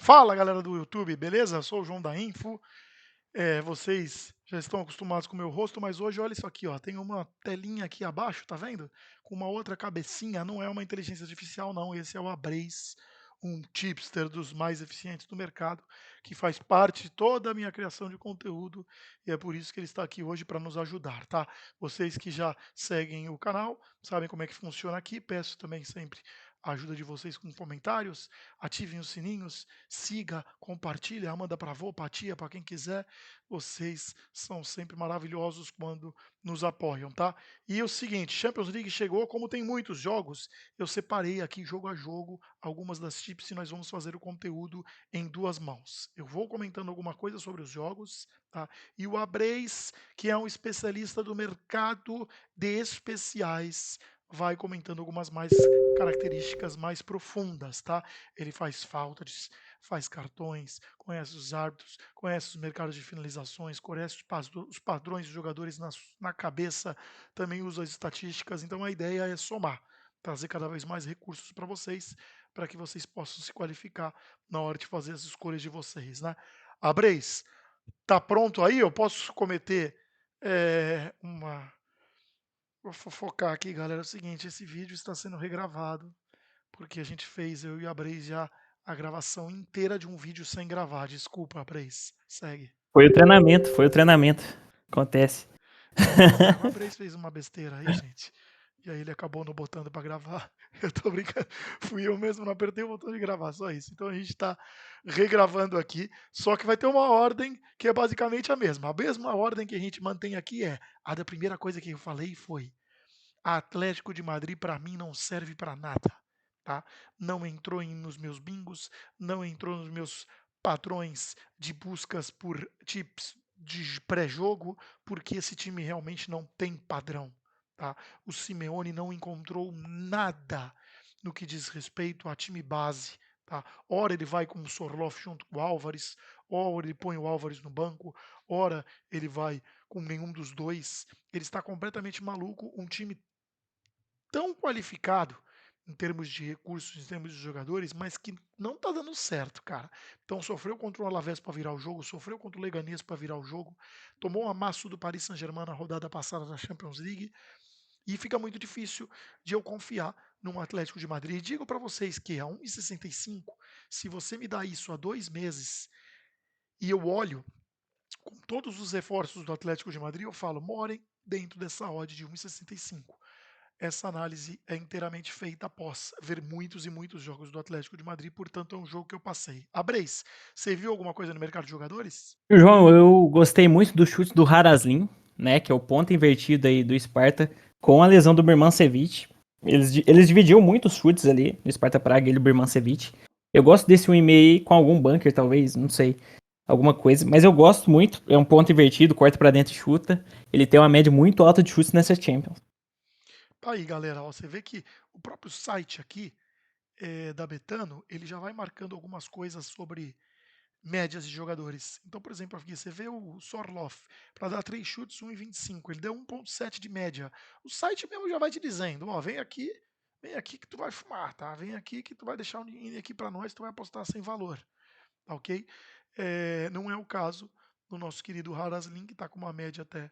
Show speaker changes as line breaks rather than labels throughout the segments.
Fala galera do YouTube, beleza? Eu sou o João da Info. Vocês já estão acostumados com o meu rosto, mas hoje olha isso aqui, ó. Tem uma telinha aqui abaixo, tá vendo? Com uma outra cabecinha. Não é uma inteligência artificial, não. Esse é o Abreis, um tipster dos mais eficientes do mercado, que faz parte de toda a minha criação de conteúdo e é por isso que ele está aqui hoje para nos ajudar, tá? Vocês que já seguem o canal, sabem como é que funciona aqui. Peço também sempre a ajuda de vocês com comentários, ativem os sininhos, siga, compartilha, manda para avô, para tia, para quem quiser. Vocês são sempre maravilhosos quando nos apoiam, tá? E o seguinte, Champions League chegou, como tem muitos jogos, eu separei aqui jogo a jogo algumas das tips e nós vamos fazer o conteúdo em duas mãos. Eu vou comentando alguma coisa sobre os jogos, tá? E o Abreis, que é um especialista do mercado de especiais, vai comentando algumas mais características mais profundas, tá? Ele faz faltas, faz cartões, conhece os árbitros, conhece os mercados de finalizações, conhece os padrões de jogadores na cabeça, também usa as estatísticas. Então a ideia é somar, trazer cada vez mais recursos para vocês, para que vocês possam se qualificar na hora de fazer as escolhas de vocês, né? Abreis, tá pronto aí? Eu posso cometer uma. Vou fofocar aqui, galera. É o seguinte: esse vídeo está sendo regravado porque a gente fez, eu e a Breis, já a gravação inteira de um vídeo sem gravar. Desculpa, Breis. Segue.
Foi o treinamento. Acontece.
O Abreis fez uma besteira aí, gente. E aí ele acabou não botando para gravar. Eu tô brincando. Fui eu mesmo, não apertei o botão de gravar, só isso. Então a gente está regravando aqui, só que vai ter uma ordem que é basicamente a mesma. A mesma ordem que a gente mantém aqui é a da primeira coisa que eu falei foi: Atlético de Madrid para mim não serve para nada, tá? Não entrou nos meus bingos, não entrou nos meus padrões de buscas por tips de pré-jogo, porque esse time realmente não tem padrão, tá? O Simeone não encontrou nada no que diz respeito a time base, tá? Ora ele vai com o Sorloth junto com o Álvares, ora ele põe o Álvares no banco, ora ele vai com nenhum dos dois. Ele está completamente maluco. Um time tão qualificado em termos de recursos, em termos de jogadores, mas que não tá dando certo, cara. Então sofreu contra o Alavés para virar o jogo, sofreu contra o Leganés para virar o jogo, tomou um amasso do Paris Saint-Germain na rodada passada da Champions League e fica muito difícil de eu confiar num Atlético de Madrid. Digo para vocês que a 1,65, se você me dá isso há 2 meses e eu olho com todos os reforços do Atlético de Madrid, eu falo, morem dentro dessa odd de 1,65. Essa análise é inteiramente feita após ver muitos e muitos jogos do Atlético de Madrid, portanto é um jogo que eu passei. Abreis, você viu alguma coisa no mercado de jogadores?
João, eu gostei muito do chute do Haraslin, né? Que é o ponto invertido aí do Sparta, com a lesão do Birmancevic. Eles dividiam muitos chutes ali no Sparta Praga, ele e o Birmancevic. Eu gosto desse 1,5 aí com algum bunker, talvez, não sei. Alguma coisa. Mas eu gosto muito. É um ponto invertido, corta pra dentro e chuta. Ele tem uma média muito alta de chutes nessa Champions.
Tá aí, galera, ó, você vê que o próprio site aqui da Betano, ele já vai marcando algumas coisas sobre médias de jogadores. Então, por exemplo, aqui você vê o Sorloth, para dar 3 chutes, 1,25. Ele deu 1,7 de média. O site mesmo já vai te dizendo, ó, vem aqui que tu vai fumar, tá? Vem aqui que tu vai deixar um dinheiro aqui para nós, tu vai apostar sem valor, tá ok? Não é o caso do nosso querido Haraslin, que está com uma média até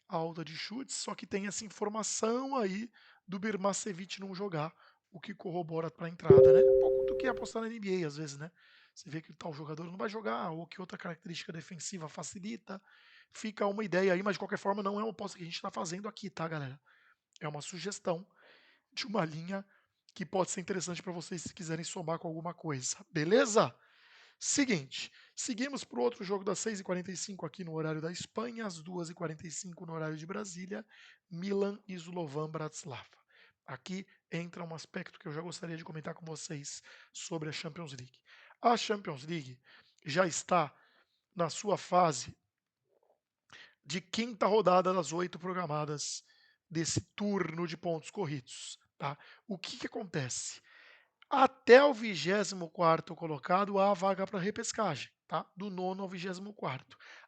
alta de chutes, só que tem essa informação aí do Birmancevic não jogar, o que corrobora para a entrada, né? Um pouco do que apostar na NBA às vezes, né? Você vê que tal jogador não vai jogar, ou que outra característica defensiva facilita. Fica uma ideia aí, mas de qualquer forma não é uma aposta que a gente está fazendo aqui, tá, galera? É uma sugestão de uma linha que pode ser interessante para vocês se quiserem somar com alguma coisa, beleza? Seguinte, seguimos para o outro jogo das 6h45 aqui no horário da Espanha, às 2h45 no horário de Brasília, Milan e Slovan Bratislava. Aqui entra um aspecto que eu já gostaria de comentar com vocês sobre a Champions League. A Champions League já está na sua fase de quinta rodada das 8 programadas desse turno de pontos corridos. Tá? O que acontece? Até o 24º colocado há vaga para repescagem, tá? Do nono ao 24º.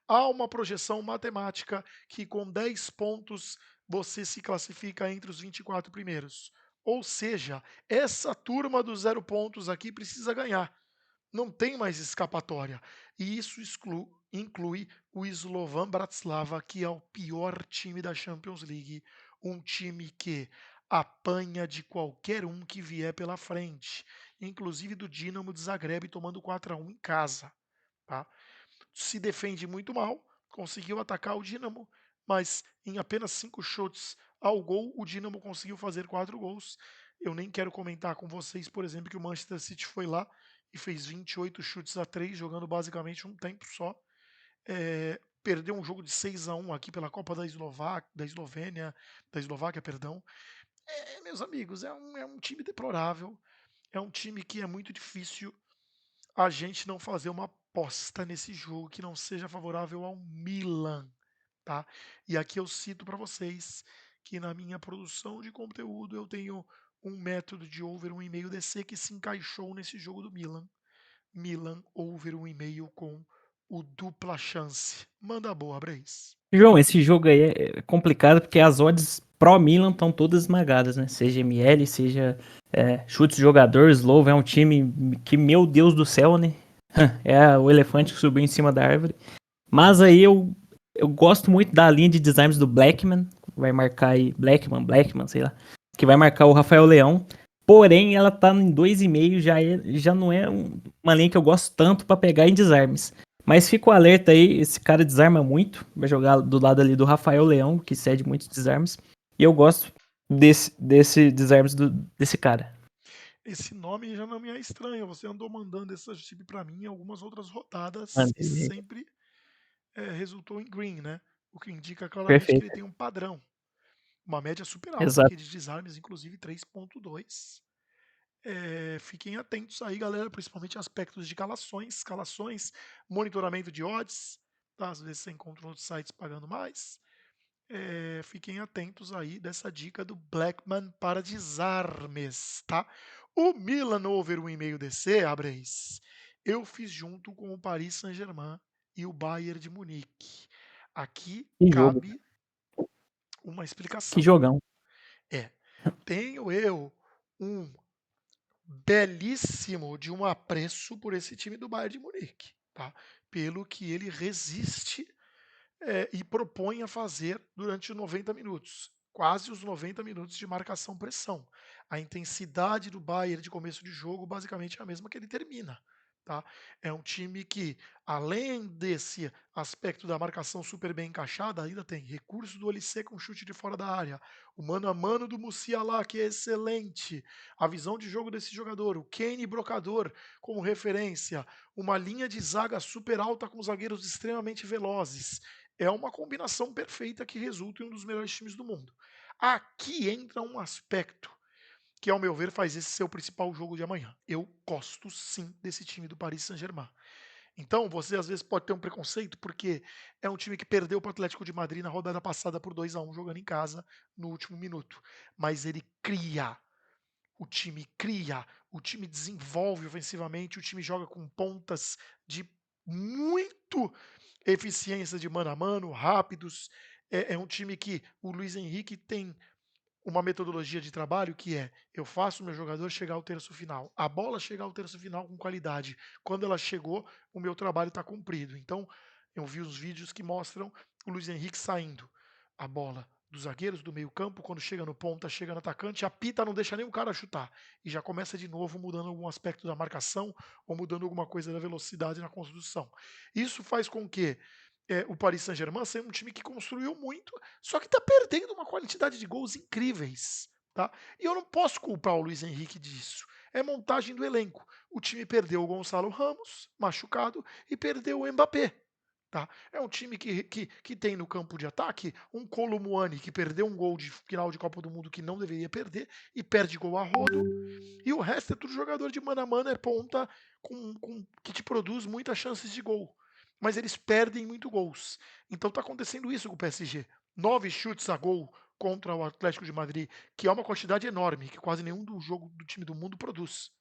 Há uma projeção matemática que com 10 pontos você se classifica entre os 24 primeiros. Ou seja, essa turma dos 0 pontos aqui precisa ganhar. Não tem mais escapatória. E isso inclui o Slovan Bratislava, que é o pior time da Champions League, um time que apanha de qualquer um que vier pela frente, inclusive do Dinamo de Zagreb tomando 4-1 em casa, tá? Se defende muito mal, conseguiu atacar o Dinamo, mas em apenas 5 chutes ao gol, o Dinamo conseguiu fazer 4 gols. Eu nem quero comentar com vocês, por exemplo, que o Manchester City foi lá e fez 28 chutes a 3, jogando basicamente um tempo só. Perdeu um jogo de 6-1 aqui pela Copa da Eslovênia, da Eslováquia, perdão. Meus amigos, é um time deplorável, é um time que é muito difícil a gente não fazer uma aposta nesse jogo que não seja favorável ao Milan, tá? E aqui eu cito para vocês que na minha produção de conteúdo eu tenho um método de over 1,5 DC que se encaixou nesse jogo do Milan. Milan over 1,5 com o dupla chance. Manda boa, Breis.
João, esse jogo aí é complicado porque as odds pró Milan estão todas esmagadas, né? Seja ML, seja chutes de jogador, Slow é um time que, meu Deus do céu, né? É o elefante que subiu em cima da árvore. Mas aí eu gosto muito da linha de designs do Blackman, vai marcar aí, Blackman, sei lá, que vai marcar o Rafael Leão. Porém, ela tá em 2,5, já não é uma linha que eu gosto tanto para pegar em desarmes. Mas fica o alerta aí, esse cara desarma muito, vai jogar do lado ali do Rafael Leão, que cede muitos desarmes. E eu gosto desse desarmes desse cara.
Esse nome já não me é estranho. Você andou mandando esse chip para mim em algumas outras rodadas e
Mandei.
sempre resultou em green, né? O que indica claramente que ele
Perfeito.
tem um padrão. Uma média super alta
Exato.
aqui de desarmes, inclusive 3,2. Fiquem atentos aí, galera, principalmente aspectos de calações, monitoramento de odds, tá? Às vezes você encontra outros sites pagando mais. Fiquem atentos aí dessa dica do Blackman para desarmes, tá? O Milan over 1,5 DC, Abreis, eu fiz junto com o Paris Saint-Germain e o Bayern de Munique. Aqui
Que jogo.
cabe uma
Que
explicação.
jogão.
É, tenho eu um belíssimo de um apreço por esse time do Bayern de Munique, tá? Pelo que ele resiste e propõe a fazer durante os 90 minutos, quase os 90 minutos de marcação-pressão. A intensidade do Bayern de começo de jogo basicamente é a mesma que ele termina. Tá? É um time que, além desse aspecto da marcação super bem encaixada, ainda tem recurso do Olise com chute de fora da área, o mano a mano do Musiala, que é excelente, a visão de jogo desse jogador, o Kane brocador como referência, uma linha de zaga super alta com zagueiros extremamente velozes. É uma combinação perfeita que resulta em um dos melhores times do mundo. Aqui entra um aspecto que, ao meu ver, faz esse ser o principal jogo de amanhã. Eu gosto sim desse time do Paris Saint-Germain. Então, você às vezes pode ter um preconceito, porque é um time que perdeu para o Atlético de Madrid na rodada passada por 2-1, jogando em casa no último minuto. Mas ele cria, o time desenvolve ofensivamente, o time joga com pontas de muito eficiência de mano a mano, rápidos. É um time que o Luiz Henrique tem uma metodologia de trabalho que é: eu faço o meu jogador chegar ao terço final. A bola chegar ao terço final com qualidade. Quando ela chegou, o meu trabalho está cumprido. Então, eu vi os vídeos que mostram o Luiz Henrique saindo a bola dos zagueiros do meio-campo, quando chega no ponta, chega no atacante, apita, não deixa nem o cara chutar. E já começa de novo mudando algum aspecto da marcação ou mudando alguma coisa da velocidade na construção. Isso faz com que o Paris Saint-Germain seja um time que construiu muito, só que está perdendo uma quantidade de gols incríveis. Tá? E eu não posso culpar o Luiz Henrique disso. É montagem do elenco. O time perdeu o Gonçalo Ramos, machucado, e perdeu o Mbappé. Tá? É um time que tem no campo de ataque um Kolo Muani que perdeu um gol de final de Copa do Mundo que não deveria perder e perde gol a rodo. E o resto é tudo jogador de mano a mano, é ponta que te produz muitas chances de gol. Mas eles perdem muito gols. Então tá acontecendo isso com o PSG. 9 chutes a gol contra o Atlético de Madrid, que é uma quantidade enorme, que quase nenhum do jogo do time do mundo produz.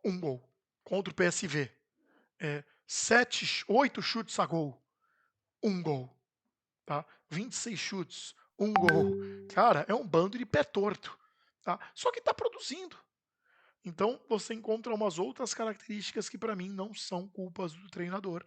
Um gol. Contra o PSV. 8 chutes a gol. Um gol. Tá? 26 chutes. Um gol. Cara, é um bando de pé torto. Tá? Só que tá produzindo. Então você encontra umas outras características que para mim não são culpas do treinador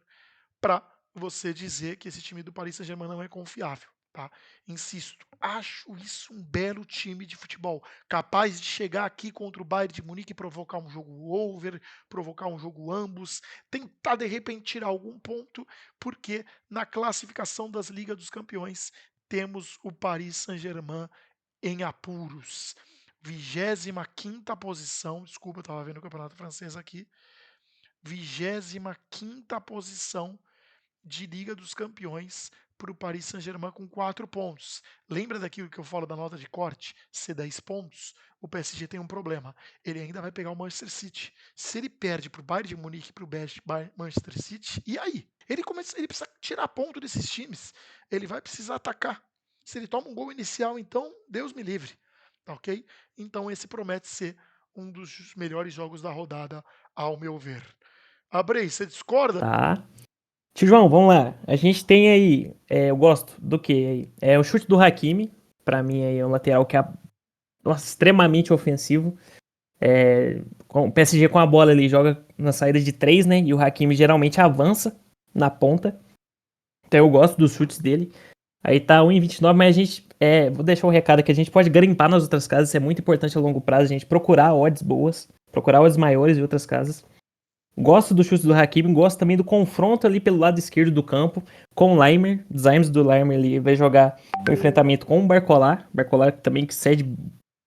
para você dizer que esse time do Paris Saint-Germain não é confiável, tá? Insisto, acho isso um belo time de futebol, capaz de chegar aqui contra o Bayern de Munique e provocar um jogo over, provocar um jogo ambos, tentar de repente tirar algum ponto, porque na classificação das Ligas dos Campeões temos o Paris Saint-Germain em apuros. 25ª posição, desculpa, eu estava vendo o campeonato francês aqui. 25ª posição de Liga dos Campeões para o Paris Saint-Germain com 4 pontos. Lembra daquilo que eu falo da nota de corte? Ser 10 pontos? O PSG tem um problema. Ele ainda vai pegar o Manchester City. Se ele perde para o Bayern de Munique e para o Manchester City, e aí? Ele precisa tirar ponto desses times. Ele vai precisar atacar. Se ele toma um gol inicial, então, Deus me livre. Tá ok? Então, esse promete ser um dos melhores jogos da rodada, ao meu ver. Abrei, você discorda?
Tá. Tio João, vamos lá. A gente tem aí, eu gosto do que aí? É o chute do Hakimi, pra mim aí é um lateral que é nossa, extremamente ofensivo. O PSG com a bola ali joga na saída de 3, né? E o Hakimi geralmente avança na ponta. Então eu gosto dos chutes dele. Aí tá 1,29, mas a gente. Vou deixar o recado aqui, a gente pode garimpar nas outras casas, isso é muito importante a longo prazo, a gente procurar odds boas, procurar odds maiores de outras casas. Gosto do chute do Hakimi, gosto também do confronto ali pelo lado esquerdo do campo com o Laimer. Os Dimes do Laimer ali vai jogar o enfrentamento com o Barcola. Barcola também que cede,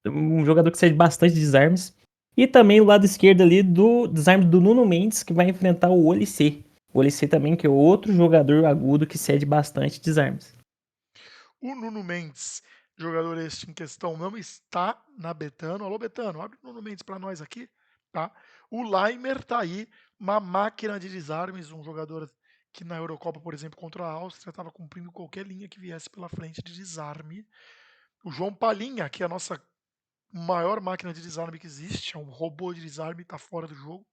um jogador que cede bastante desarmes. E também o lado esquerdo ali do desarme do Nuno Mendes, que vai enfrentar o Olise. O Olise também, que é outro jogador agudo que cede bastante desarmes.
O Nuno Mendes, jogador este em questão, não está na Betano. Alô, Betano, abre o Nuno Mendes para nós aqui, tá? O Laimer tá aí, uma máquina de desarmes, um jogador que na Eurocopa, por exemplo, contra a Áustria, estava cumprindo qualquer linha que viesse pela frente de desarme. O João Palhinha, que é a nossa maior máquina de desarme que existe, é um robô de desarme, está fora do jogo.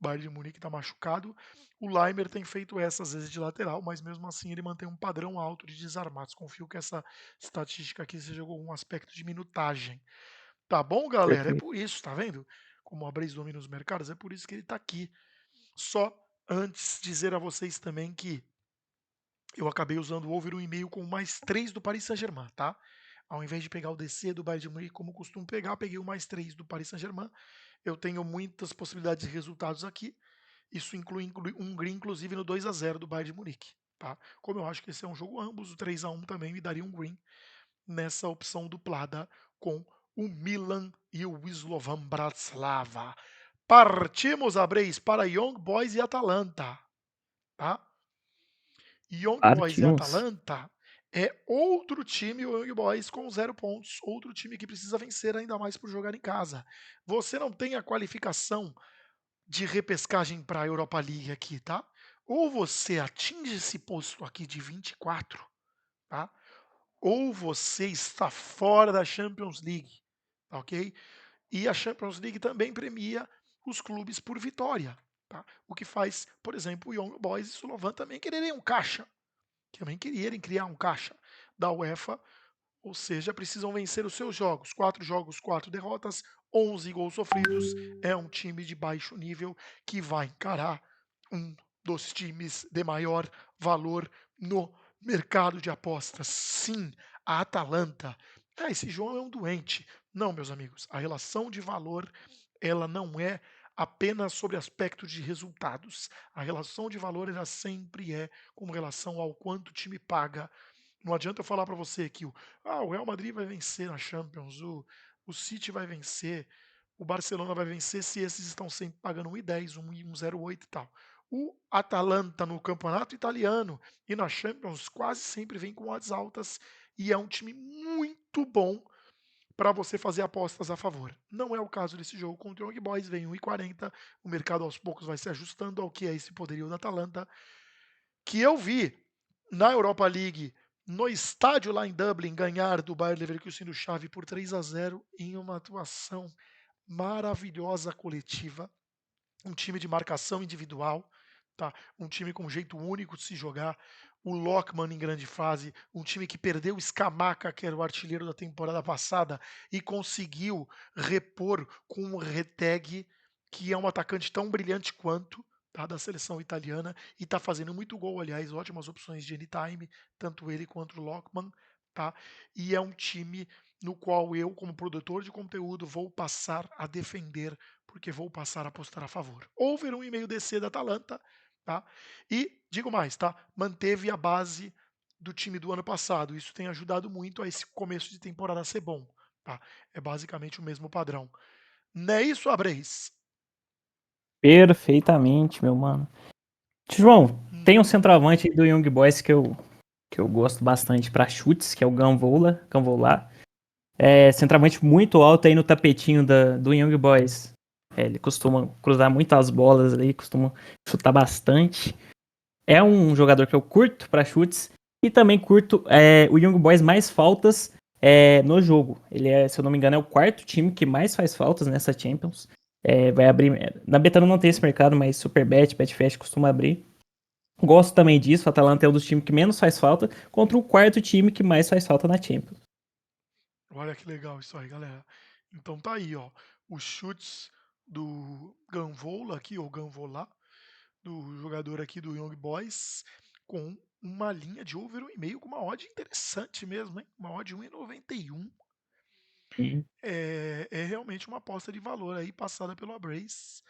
O Bayern de Munique está machucado. O Laimer tem feito essa às vezes de lateral, mas mesmo assim ele mantém um padrão alto de desarmados. Confio que essa estatística aqui seja algum aspecto de minutagem. Tá bom, galera? É
Perfeito.
por isso, tá vendo? Como a Breis domina os mercados, é por isso que ele está aqui. Só antes dizer a vocês também que eu acabei usando o over 1,5 com mais 3 do Paris Saint-Germain, tá? Ao invés de pegar o DC do Bayern de Munique, como costumo pegar, peguei o mais 3 do Paris Saint-Germain. Eu tenho muitas possibilidades de resultados aqui. Isso inclui um green, inclusive, no 2-0 do Bayern de Munique. Tá? Como eu acho que esse é um jogo ambos, o 3-1 também me daria um green nessa opção duplada com o Milan e o Slovan Bratislava. Partimos, Abreis, para Young Boys e Atalanta. Tá? Young Boys e
Partimos.
Atalanta é outro time, o Young Boys, com 0 pontos. Outro time que precisa vencer ainda mais por jogar em casa. Você não tem a qualificação de repescagem para a Europa League aqui, tá? Ou você atinge esse posto aqui de 24, tá? Ou você está fora da Champions League, tá ok? E a Champions League também premia os clubes por vitória, tá? O que faz, por exemplo, o Young Boys e o Slovan também quererem um caixa, também quererem criar um caixa da UEFA, ou seja, precisam vencer os seus jogos. 4 jogos, 4 derrotas, 11 gols sofridos. É um time de baixo nível que vai encarar um dos times de maior valor no mercado de apostas. Sim, a Atalanta. Esse João é um doente. Não, meus amigos. A relação de valor, ela não é apenas sobre aspecto de resultados. A relação de valor, ela sempre é com relação ao quanto o time paga. Não adianta eu falar para você que o Real Madrid vai vencer na Champions, o City vai vencer, o Barcelona vai vencer se esses estão sempre pagando 1,10, 1,08 e tal. O Atalanta no campeonato italiano e na Champions quase sempre vem com odds altas e é um time muito bom para você fazer apostas a favor. Não é o caso desse jogo contra o Young Boys, vem 1,40, o mercado aos poucos vai se ajustando ao que é esse poderio da Atalanta, que eu vi na Europa League, no estádio lá em Dublin, ganhar do Bayer Leverkusen do Xavi por 3-0 em uma atuação maravilhosa coletiva, um time de marcação individual, tá? Um time com um jeito único de se jogar, o Lockman em grande fase, um time que perdeu o Scamacca, que era o artilheiro da temporada passada, e conseguiu repor com o Retegui, que é um atacante tão brilhante quanto, tá, da seleção italiana, e está fazendo muito gol, aliás, ótimas opções de anytime, tanto ele quanto o Lockman, tá? E é um time no qual eu, como produtor de conteúdo, vou passar a defender, porque vou passar a apostar a favor. Over 1,5 DC da Atalanta, tá? E digo mais, tá? Manteve a base do time do ano passado. Isso tem ajudado muito a esse começo de temporada ser bom, tá? É basicamente o mesmo padrão. Não é isso, Abreis?
Perfeitamente, meu mano. João, tem um
Uhum.
centroavante aí do Young Boys que eu gosto bastante pra chutes, que é o Gamvola. É centroavante muito alto aí no tapetinho do Young Boys. Ele costuma cruzar muitas bolas ali, costuma chutar bastante. É um jogador que eu curto pra chutes e também curto o Young Boys mais faltas no jogo. Ele é, se eu não me engano, é o quarto time que mais faz faltas nessa Champions. Vai abrir. Na Betano não tem esse mercado, mas Superbet, Betfair costuma abrir. Gosto também disso. O Atalanta é um dos times que menos faz falta contra o quarto time que mais faz falta na Champions.
Olha que legal isso aí, galera. Então tá aí, ó. Os chutes do Ganvola aqui, ou Ganvola, do jogador aqui do Young Boys, com uma linha de over 1,5 com uma odd interessante mesmo, hein? Uma odd 1,91.
Sim.
É realmente uma aposta de valor aí passada pelo Abrace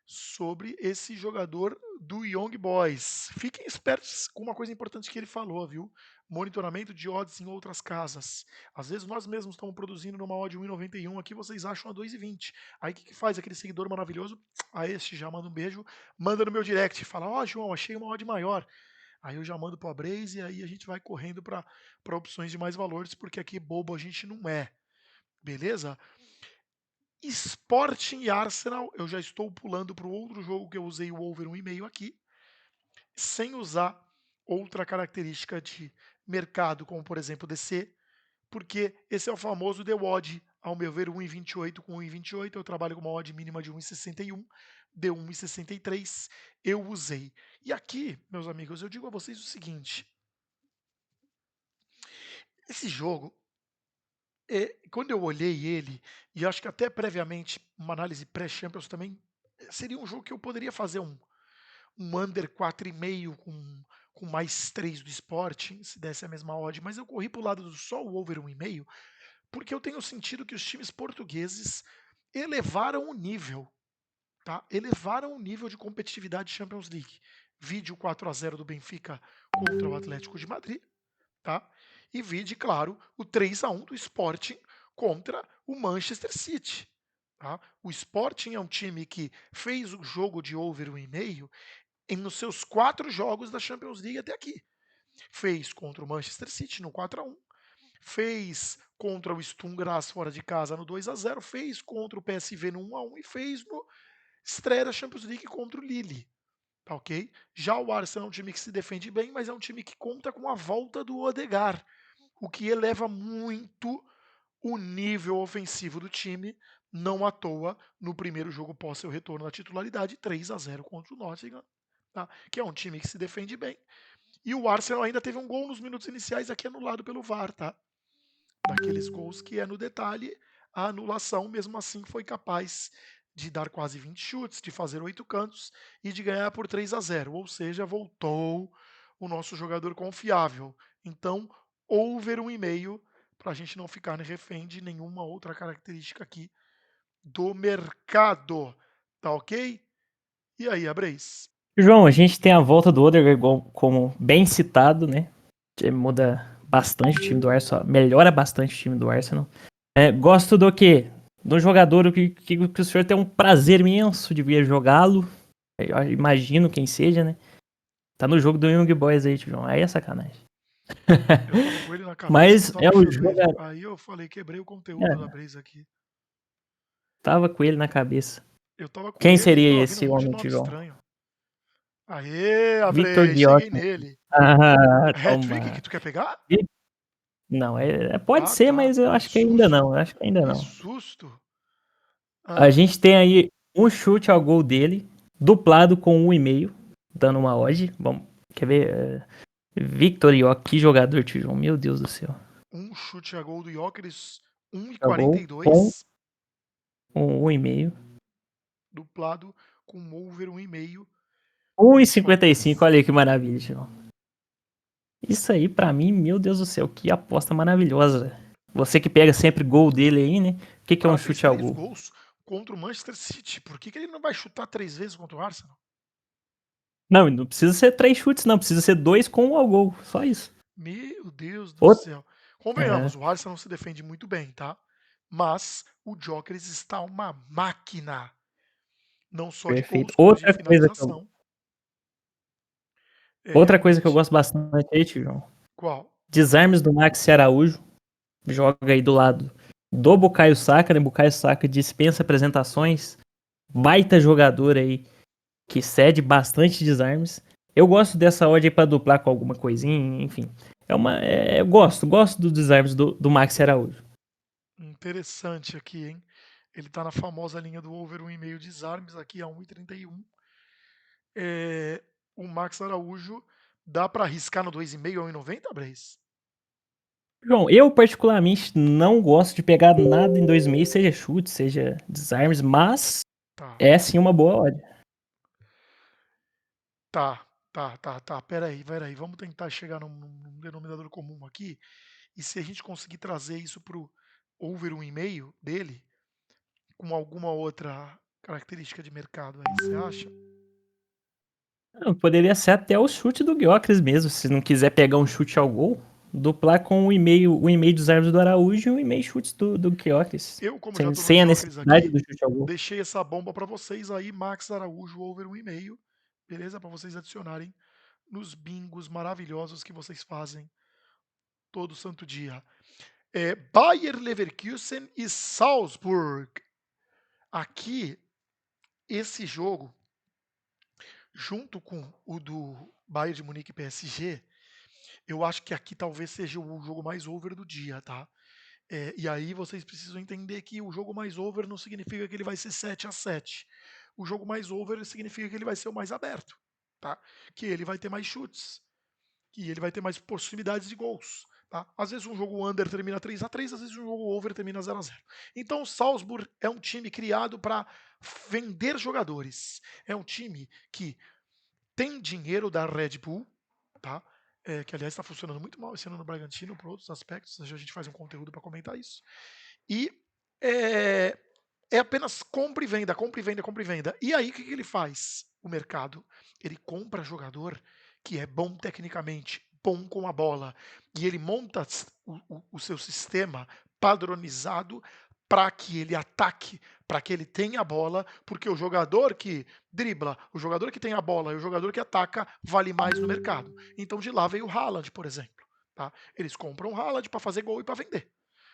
sobre esse jogador do Young Boys. Fiquem espertos com uma coisa importante que ele falou, viu? Monitoramento de odds em outras casas. Às vezes nós mesmos estamos produzindo numa odd 1,91, aqui vocês acham a 2,20. Aí o que faz aquele seguidor maravilhoso? A este já manda um beijo, manda no meu direct, fala: "Ó, João, achei uma odd maior". Aí eu já mando pro Abraze e aí a gente vai correndo para opções de mais valores, porque aqui bobo a gente não é. Beleza? Sporting e Arsenal, eu já estou pulando para o outro jogo que eu usei o over 1,5 aqui, sem usar outra característica de mercado, como por exemplo DC, porque esse é o famoso The Odd, ao meu ver, 1,28 com 1,28, eu trabalho com uma odd mínima de 1,61, deu 1,63, eu usei. E aqui, meus amigos, eu digo a vocês o seguinte, esse jogo, quando eu olhei ele, e acho que até previamente, uma análise pré-Champions também, seria um jogo que eu poderia fazer um under 4,5 com mais 3 do Sporting, se desse a mesma odd, mas eu corri para o lado do só o over 1,5, porque eu tenho sentido que os times portugueses elevaram o nível, tá? Elevaram o nível de competitividade de Champions League. Vídeo 4-0 do Benfica contra o Atlético de Madrid, tá? E vide, claro, o 3-1 do Sporting contra o Manchester City. Tá? O Sporting é um time que fez o jogo de over 1,5 nos seus 4 jogos da Champions League até aqui. Fez contra o Manchester City no 4-1, fez contra o Sturm Graz fora de casa no 2-0, fez contra o PSV no 1-1 e fez no estreia da Champions League contra o Lille. Tá ok? Já o Arsenal é um time que se defende bem, mas é um time que conta com a volta do Odegaard, o que eleva muito o nível ofensivo do time. Não à toa, no primeiro jogo pós seu retorno à titularidade, 3-0 contra o Nottingham, tá? Que é um time que se defende bem. E o Arsenal ainda teve um gol nos minutos iniciais aqui anulado pelo VAR, tá? Daqueles gols que é no detalhe, a anulação mesmo assim foi capaz de dar quase 20 chutes, de fazer 8 cantos e de ganhar por 3-0, ou seja, voltou o nosso jogador confiável. Então, over 1,5 para a gente não ficar refém de nenhuma outra característica aqui do mercado. Tá ok? E aí, Abreis?
João, a gente tem a volta do Odegaard, como bem citado, né? Que muda bastante o time do Arsenal, melhora bastante o time do Arsenal. Gosto do quê? Do jogador que o senhor tem um prazer imenso de ver jogá-lo. Eu imagino quem seja, né? Tá no jogo do Young Boys aí, João. Aí é sacanagem.
Eu tava com ele na cabeça e não
Mas
tava
é o
achando ele.
jogador.
Aí eu falei, quebrei o conteúdo da
É,
Abreis aqui.
tava com ele na cabeça.
Eu tava com
Quem
ele e
seria
tava vindo um
esse
monte de
homem,
nome
João?
estranho. Aê,
Victor
Abrei, cheguei
Gyökeres.
nele.
Ah,
Hat-trick que
toma.
tu quer pegar?
Não, pode
Ah,
ser,
tá.
mas eu
Que
acho que ainda
susto.
não. Eu acho que ainda
Que
não.
susto.
A
Ah,
gente tem aí um chute ao gol dele, duplado com 1,5, dando uma odd. Vamos, quer ver? Victor Yoke, que jogador, Tijão. Meu Deus do céu.
Um chute a gol do Gyökeres,
Jogou com
1,42,
um 1,5.
duplado com um over 1,5 nesse
1,55,
Max.
olha aí que maravilha, Tijão. Isso aí, pra mim, meu Deus do céu, que aposta maravilhosa. Você que pega sempre gol dele aí, né? O que é um
Cara, fez
chute ao
3
gol?
gols contra o Manchester City. Por que ele não vai chutar 3 vezes contra o Arsenal?
Não, não precisa ser 3 chutes, não. Precisa ser 2 com um ao gol. Só isso.
Meu Deus do
Outro.
céu.
É,
Convenhamos, o Arsenal se defende muito bem, tá? Mas o Gyökeres está uma máquina. Não só de
perfeito.
gols, como de finalização. É
Outra coisa que eu
realmente.
gosto bastante aí, Tijão.
Qual?
Desarmes do Maxi Araújo. Joga aí do lado do Bukayo Saka, né? Bukayo Saka dispensa apresentações. Baita jogador aí que cede bastante desarmes. Eu gosto dessa odd aí pra duplar com alguma coisinha, enfim. Eu gosto dos desarmes do Maxi Araújo.
Interessante aqui, hein? Ele tá na famosa linha do over 1,5 desarmes aqui a 1,31. É, o Max Araújo dá para arriscar no 2,5 a 1,90, Breis?
João, eu particularmente não gosto de pegar nada em 2,5, seja chute, seja desarmes, mas
Tá,
é sim uma boa odd.
tá. Pera aí. Vamos tentar chegar num denominador comum aqui. E se a gente conseguir trazer isso pro over 1,5 dele, com alguma outra característica de mercado aí, você acha?
Poderia ser até o chute do Gyökeres mesmo, se não quiser pegar um chute ao gol, duplar com o e-mail dos árbitros do Araújo e o e-mail chutes do Gyökeres,
Eu, como já
sem,
tô no
sem a
Gyökeres
necessidade
aqui,
do chute ao gol.
deixei essa bomba para vocês aí, Max Araújo over 1,5, beleza? Para vocês adicionarem nos bingos maravilhosos que vocês fazem todo santo dia. Bayer Leverkusen e Salzburg. Aqui, esse jogo, junto com o do Bayern de Munique e PSG, eu acho que aqui talvez seja o jogo mais over do dia, tá? E aí vocês precisam entender que o jogo mais over não significa que ele vai ser 7-7. O jogo mais over significa que ele vai ser o mais aberto, tá? Que ele vai ter mais chutes, que ele vai ter mais possibilidades de gols. Tá? Às vezes um jogo under termina 3-3, às vezes um jogo over termina 0-0. Então o Salzburg é um time criado para vender jogadores. É um time que tem dinheiro da Red Bull, tá? Que aliás está funcionando muito mal esse ano no Bragantino por outros aspectos. A gente faz um conteúdo para comentar isso. E é, é apenas compra e venda, compra e venda, compra e venda. E aí o que ele faz? O mercado, ele compra jogador que é bom tecnicamente, bom com a bola, e ele monta o seu sistema padronizado para que ele ataque, para que ele tenha a bola, porque o jogador que dribla, o jogador que tem a bola e o jogador que ataca vale mais no mercado. Então de lá veio o Haaland, por exemplo. Tá? Eles compram o Haaland para fazer gol e para vender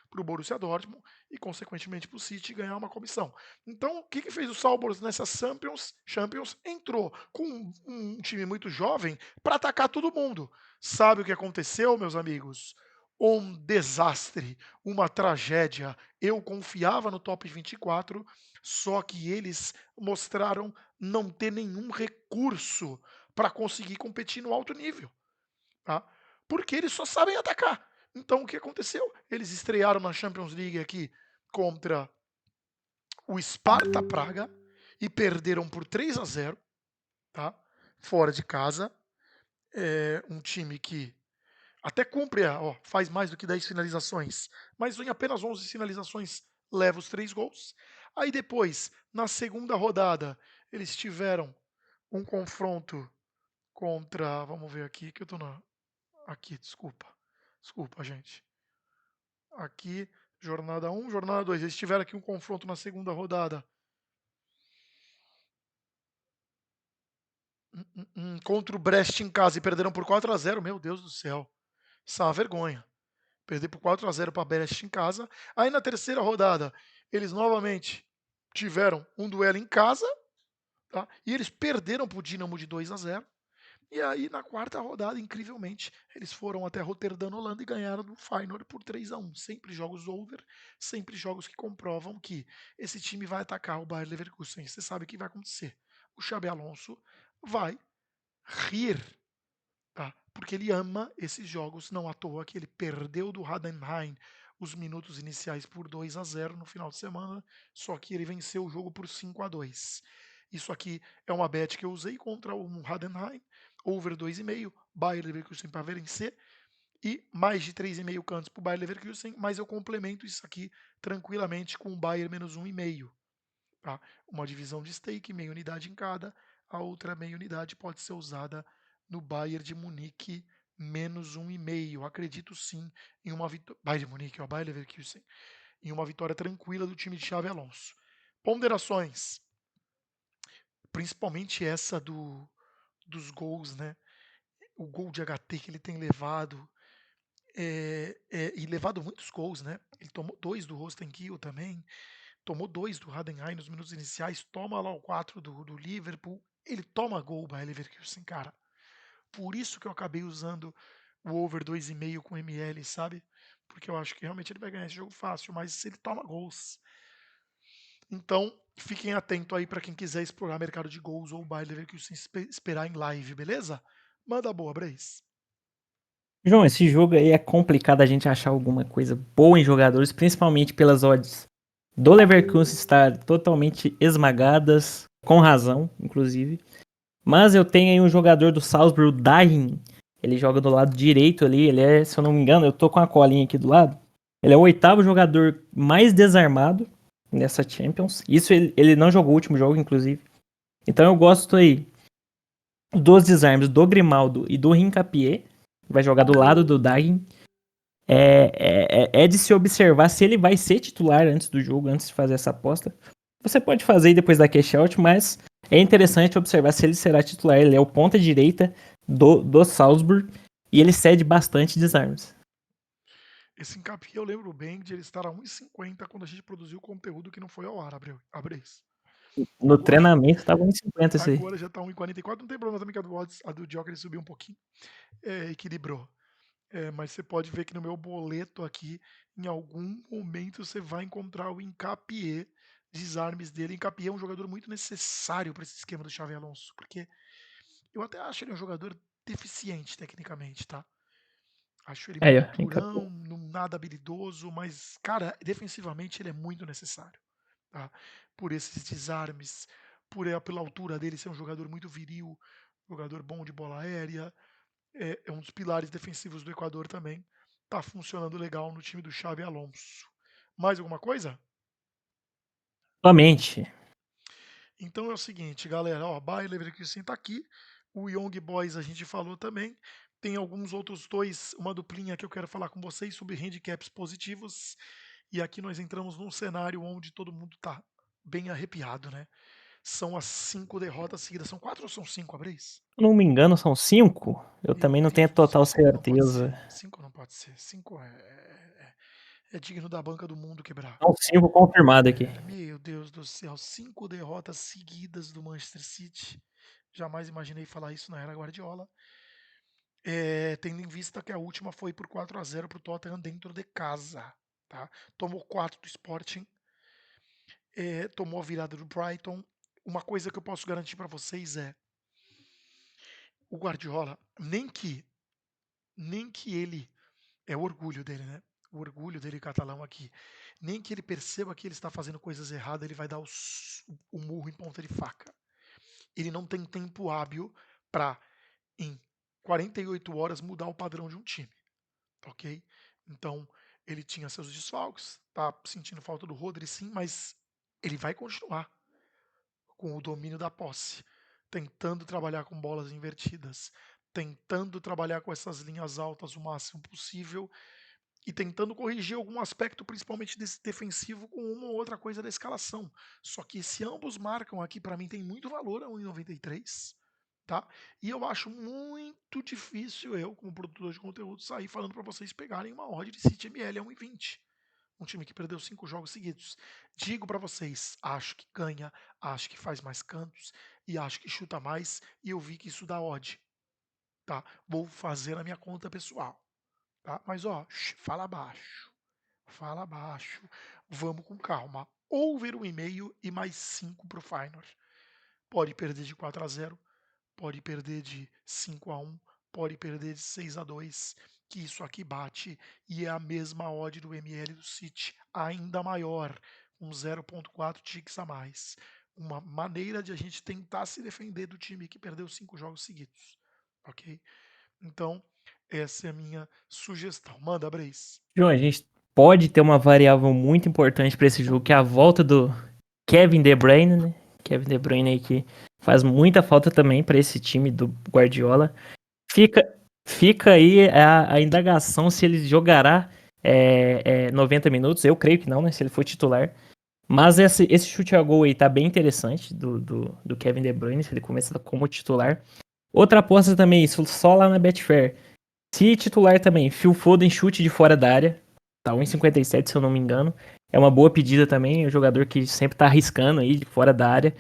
para o Borussia Dortmund e, consequentemente, para o City ganhar uma comissão. Então, o que fez o Salzburg nessa Champions? Entrou com um time muito jovem para atacar todo mundo. Sabe o que aconteceu, meus amigos? Um desastre, uma tragédia. Eu confiava no top 24, só que eles mostraram não ter nenhum recurso para conseguir competir no alto nível. Tá? Porque eles só sabem atacar. Então o que aconteceu? Eles estrearam na Champions League aqui contra o Sparta Praga e perderam por 3-0, tá? Fora de casa. É um time que até cumpre, faz mais do que 10 finalizações, mas em apenas 11 finalizações leva os 3 gols. Aí depois, na segunda rodada, eles tiveram um confronto contra, vamos ver aqui que eu tô na aqui, desculpa, gente. Aqui, jornada 1, jornada 2. Eles tiveram aqui um confronto na segunda rodada contra o Brest em casa e perderam por 4-0. Meu Deus do céu. Isso é uma vergonha. Perder por 4-0 para Brest em casa. Aí na terceira rodada, eles novamente tiveram um duelo em casa, tá? E eles perderam para o Dinamo de 2-0. E aí, na quarta rodada, incrivelmente, eles foram até Roterdã, na Holanda, e ganharam do Feyenoord por 3-1. Sempre jogos over, sempre jogos que comprovam que esse time vai atacar o Bayer Leverkusen. Você sabe o que vai acontecer. O Xabi Alonso vai rir, tá? porque ele ama esses jogos, não à toa que ele perdeu do Heidenheim os minutos iniciais por 2-0 no final de semana, só que ele venceu o jogo por 5-2. Isso aqui é uma bet que eu usei contra o Heidenheim, over 2,5, Bayer Leverkusen para vencer, e mais de 3,5 cantos para o Bayer Leverkusen, mas eu complemento isso aqui tranquilamente com o Bayer menos 1,5. Tá? Uma divisão de stake, meia unidade em cada, a outra meia unidade pode ser usada no Bayern de Munique menos 1,5. Acredito sim em uma vitória. Bayern de Munique, ó, Bayern Leverkusen. Em uma vitória tranquila do time de Xabi Alonso. Ponderações, principalmente essa dos gols, né? O gol de HT que ele tem levado, e levado muitos gols, né? Ele tomou 2 do Rostenkiel também, tomou 2 do Heidenheim nos minutos iniciais, toma lá o 4 do Liverpool, ele toma gol, o Leverkusen, cara. Por isso que eu acabei usando o over 2,5 com ML, sabe? Porque eu acho que realmente ele vai ganhar esse jogo fácil, mas ele toma gols. Então, fiquem atentos aí para quem quiser explorar mercado de gols ou o Bayer Leverkusen esperar em live, beleza? Manda boa, Brace.
João, esse jogo aí é complicado a gente achar alguma coisa boa em jogadores, principalmente pelas odds do Leverkusen estar totalmente esmagadas, com razão, inclusive. Mas eu tenho aí um jogador do Salzburg, o Dahin. Ele joga do lado direito ali. Ele é, se eu não me engano, eu tô com a colinha aqui do lado. Ele é o oitavo jogador mais desarmado nessa Champions. Isso ele não jogou o último jogo, inclusive. Então eu gosto aí dos desarmes do Grimaldo e do Hincapié. Vai jogar do lado do Dahin. É de se observar se ele vai ser titular antes do jogo, antes de fazer essa aposta. Você pode fazer aí depois da cash out, mas é interessante observar se ele será titular. Ele é o ponta direita do Salzburg e ele cede bastante desarmes.
Esse encapia eu lembro bem de ele estar a 1,50 quando a gente produziu conteúdo que não foi ao ar, Abreis.
No
Agora,
treinamento estava em 50 esse aí.
agora já está 1,44. Não tem problema também que a do Joker subiu um pouquinho. Equilibrou. Mas você pode ver que no meu boleto aqui, em algum momento você vai encontrar o Hincapié, desarmes dele. Hincapié é um jogador muito necessário para esse esquema do Xavi Alonso, porque eu até acho ele um jogador deficiente tecnicamente, tá? Acho ele
Aí, ó,
muito
Hincapié.
durão, não nada habilidoso, mas, cara, defensivamente ele é muito necessário, tá? Por esses desarmes, pela altura dele ser um jogador muito viril, jogador bom de bola aérea, é um dos pilares defensivos do Equador também. Tá funcionando legal no time do Xavi Alonso. Mais alguma coisa?
Somente.
Então é o seguinte, galera, ó, Bayer Leverkusen tá aqui, o Young Boys a gente falou também, tem alguns outros dois, uma duplinha que eu quero falar com vocês sobre handicaps positivos, e aqui nós entramos num cenário onde todo mundo tá bem arrepiado, né? São as 5 derrotas seguidas, são 4 ou são 5, Abreis?
Se eu não me engano, são 5. Eu
Meu
também não tenho
Deus do céu,
total
5 não pode ser,
certeza.
5 não pode ser, 5 é digno da banca do mundo quebrar.
São 5 confirmados aqui.
Meu Deus do céu, 5 derrotas seguidas do Manchester City. Jamais imaginei falar isso na era Guardiola. Tendo em vista que a última foi por 4-0 para o Tottenham dentro de casa. Tá? Tomou 4 do Sporting, tomou a virada do Brighton. Uma coisa que eu posso garantir para vocês é o Guardiola, nem que ele é o orgulho dele, né? O orgulho dele catalão aqui. Nem que ele perceba que ele está fazendo coisas erradas, ele vai dar o murro em ponta de faca. Ele não tem tempo hábil para, em 48 horas, mudar o padrão de um time, ok? Então, ele tinha seus desfalques, tá sentindo falta do Rodri, sim, mas ele vai continuar com o domínio da posse, tentando trabalhar com bolas invertidas, tentando trabalhar com essas linhas altas o máximo possível e tentando corrigir algum aspecto, principalmente desse defensivo, com uma ou outra coisa da escalação. Só que se ambos marcam aqui, para mim tem muito valor a 1,93, tá? E eu acho muito difícil eu, como produtor de conteúdo, sair falando para vocês pegarem uma odd de City ML a 1,20. Um time que perdeu 5 jogos seguidos. Digo para vocês, acho que ganha, acho que faz mais cantos e acho que chuta mais. E eu vi que isso dá odd, tá? Vou fazer na minha conta pessoal, tá? Mas ó, fala baixo, fala baixo. Vamos com calma. Over 1,5 e mais 5 pro Feyenoord. Pode perder de 4-0, pode perder de 5-1, pode perder de 6-2, que isso aqui bate e é a mesma odd do ML do City, ainda maior, com 0,4 ticks a mais. Uma maneira de a gente tentar se defender do time que perdeu 5 jogos seguidos, ok? Então, essa é a minha sugestão. Manda, Breis.
João, a gente pode ter uma variável muito importante para esse jogo, que é a volta do Kevin De Bruyne, né? Kevin De Bruyne aí que faz muita falta também para esse time do Guardiola. Fica, fica aí a indagação se ele jogará 90 minutos. Eu creio que não, né? Se ele for titular. Mas esse chute a gol aí tá bem interessante do Kevin De Bruyne, se ele começa como titular. Outra aposta também, isso só lá na Betfair. Se titular também, Phil Foden chute de fora da área. Tá 1,57 se eu não me engano. É uma boa pedida também, é um jogador que sempre tá arriscando aí de fora da área.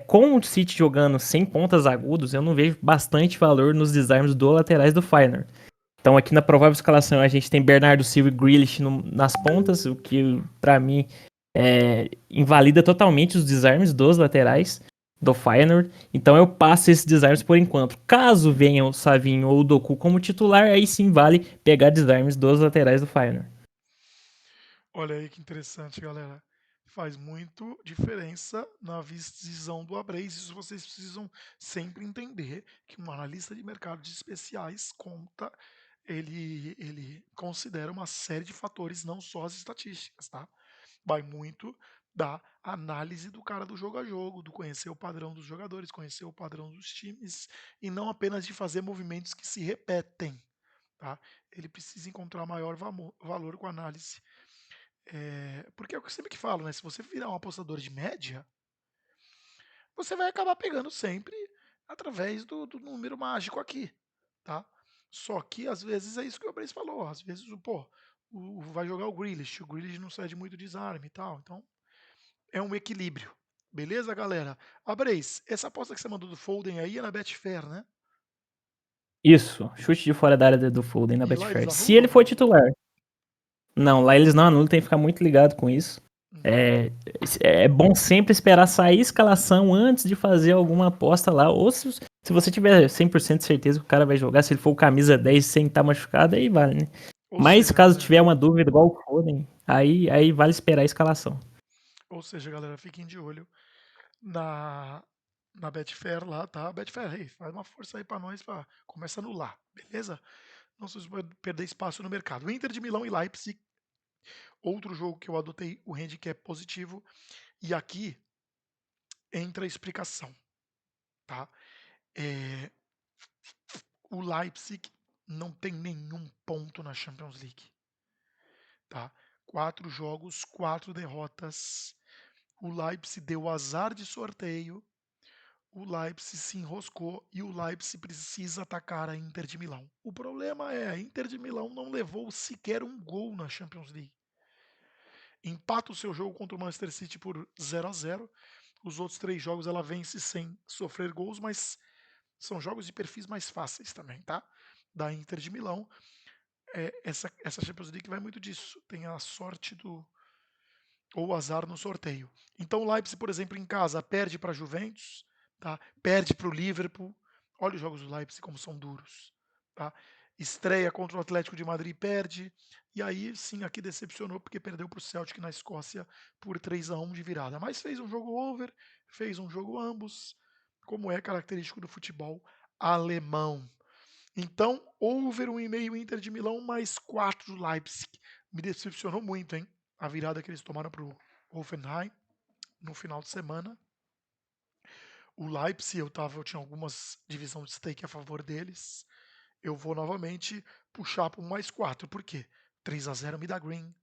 Com o City jogando sem pontas agudos, eu não vejo bastante valor nos desarmes do laterais do Feyenoord. Então aqui na provável escalação a gente tem Bernardo Silva e Grealish nas pontas, o que pra mim invalida totalmente os desarmes dos laterais do Feyenoord. Então eu passo esses desarmes por enquanto. Caso venha o Savinho ou o Doku como titular, aí sim vale pegar desarmes dos laterais do Feyenoord.
Olha aí que interessante, galera. Faz muito diferença na visão do Abreis. Isso vocês precisam sempre entender que um analista de mercados especiais conta, ele considera uma série de fatores, não só as estatísticas, tá? Vai muito da análise do cara do jogo a jogo, do conhecer o padrão dos jogadores, conhecer o padrão dos times e não apenas de fazer movimentos que se repetem, tá? Ele precisa encontrar maior valor com a análise. Porque é o que eu sempre que falo, né? Se você virar um apostador de média, você vai acabar pegando sempre através do número mágico aqui, tá? Só que às vezes é isso que o Abreis falou. Às vezes, vai jogar o Grealish não cede muito desarme e tal. Então, é um equilíbrio. Beleza, galera? Abreis, essa aposta que você mandou do Foden aí é na Betfair, né?
Isso, chute de fora da área do Foden na
E lá eles
Betfair. Se ele
anulam,
for
não?
titular. Não, lá eles não anulam, tem que ficar muito ligado com isso.
Uhum.
É, é bom sempre esperar sair a escalação antes de fazer alguma aposta lá. Ou se você tiver 100% de certeza que o cara vai jogar, se ele for o camisa 10 sem estar machucado, aí vale, né?
Ou
Mas
seja,
caso
galera,
tiver uma dúvida igual o Foden, aí vale esperar a escalação.
fiquem de olho na, na Betfair lá, tá? Betfair, aí, faz uma força aí pra nós, começa a anular, beleza? Não se pode perder espaço no mercado. Inter de Milão e Leipzig, outro jogo que eu adotei o handicap positivo, e aqui entra a explicação, tá? É, o Leipzig não tem nenhum ponto na Champions League, tá? 4 jogos, 4 derrotas. O Leipzig deu azar de sorteio, o Leipzig se enroscou e o Leipzig precisa atacar a Inter de Milão. O problema é a Inter de Milão não levou sequer um gol na Champions League. Empata o seu jogo contra o Manchester City por 0-0. Os outros 3 jogos ela vence sem sofrer gols, mas são jogos de perfis mais fáceis também, tá? Da Inter de Milão. Essa Champions League vai muito disso. Tem a sorte ou o azar no sorteio. Então o Leipzig, por exemplo, em casa perde para a Juventus, tá? Perde para o Liverpool. Olha os jogos do Leipzig como são duros, tá? Estreia contra o Atlético de Madrid, perde. E aí sim, aqui decepcionou porque perdeu para o Celtic na Escócia por 3-1 de virada. Mas fez um jogo over, fez um jogo ambos, como é característico do futebol alemão. Então, over 1,5 Inter de Milão, mais 4 do Leipzig. Me decepcionou muito, hein? A virada que eles tomaram para o Hoffenheim no final de semana. O Leipzig, eu tinha algumas divisões de stake a favor deles. Eu vou novamente puxar para um mais 4. Por quê? 3-0 me dá green,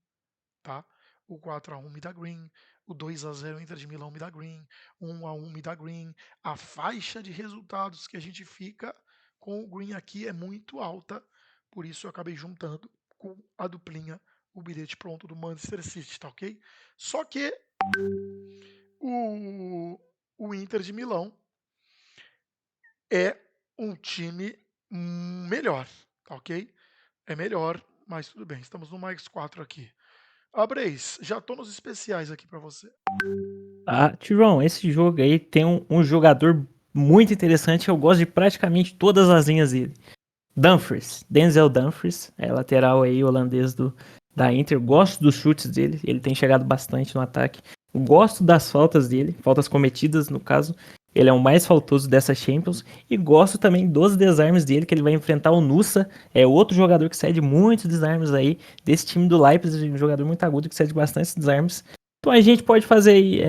tá? O 4-1 me dá green, o 2-0 Inter de Milão me dá green, 1-1 me dá green. A faixa de resultados que a gente fica com o green aqui é muito alta, por isso eu acabei juntando com a duplinha o bilhete pronto do Manchester City, tá ok? Só que o, o Inter de Milão é um time melhor, tá ok? É melhor, mas tudo bem, estamos no mais 4 aqui. Abreis, já tô nos especiais aqui para você.
Ah, Tirão, esse jogo aí tem um jogador muito interessante. Eu gosto de praticamente todas as linhas dele. Dumfries, Denzel Dumfries, é lateral aí holandês da Inter. Gosto dos chutes dele, ele tem chegado bastante no ataque. Gosto das faltas dele, faltas cometidas no caso. Ele é o mais faltoso dessa Champions. E gosto também dos desarmes dele, que ele vai enfrentar o Nusa. É outro jogador que cede muitos desarmes aí. Desse time do Leipzig, um jogador muito agudo que cede bastante desarmes. Então a gente pode fazer aí,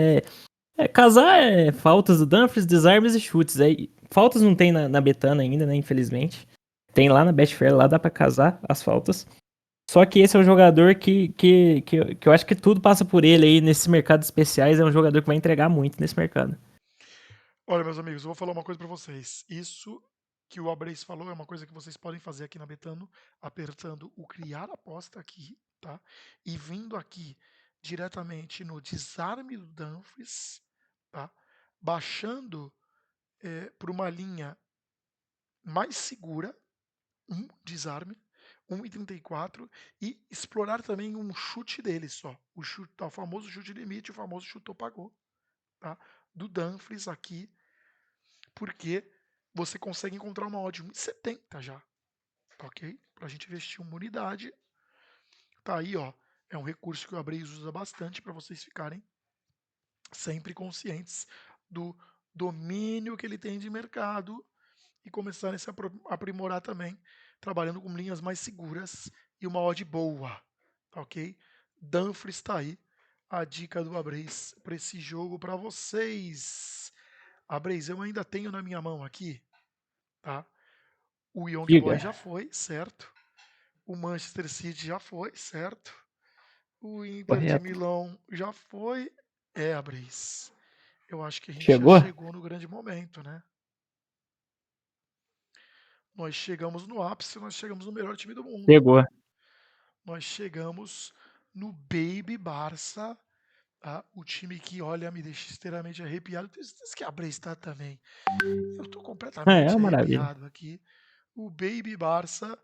casar faltas do Dumfries, desarmes e chutes. Aí, faltas não tem na Betano ainda, né? Infelizmente. Tem lá na Betfair, lá dá pra casar as faltas. Só que esse é um jogador que eu acho que tudo passa por ele aí nesses mercados especiais. É um jogador que vai entregar muito nesse mercado.
Olha, meus amigos, eu vou falar uma coisa para vocês. Isso que o Abreis falou é uma coisa que vocês podem fazer aqui na Betano, apertando o criar aposta aqui, tá? E vindo aqui diretamente no desarme do Dumfries, tá? Baixando por uma linha mais segura, um desarme, 1,34 e explorar também um chute dele só. O chute, tá, o famoso chute limite, o famoso chutou pagou, tá? Do Dumfries aqui, porque você consegue encontrar uma odd 1,70 já, tá ok? Pra gente investir uma unidade. Tá aí, ó. É um recurso que o Abreis usa bastante para vocês ficarem sempre conscientes do domínio que ele tem de mercado e começarem a se aprimorar também, trabalhando com linhas mais seguras e uma odd boa, tá ok? Dumfries está aí, a dica do Abreis para esse jogo para vocês. Abreis, eu ainda tenho na minha mão aqui, tá? O Young Boy
Diga,
já foi, certo? O Manchester City já foi, certo? O Inter de
correto.
Milão já foi. É, Abreis. Eu acho que a gente já
Chegou?
chegou no grande momento, né? Nós chegamos no ápice, nós chegamos no melhor time do mundo.
Chegou.
Nós chegamos no Baby Barça, tá? O time que, olha, me deixa extremamente arrepiado. Tenho certeza que a Abreis está também. Eu estou
É
completamente
uma maravilha.
arrepiado aqui. O Baby Barça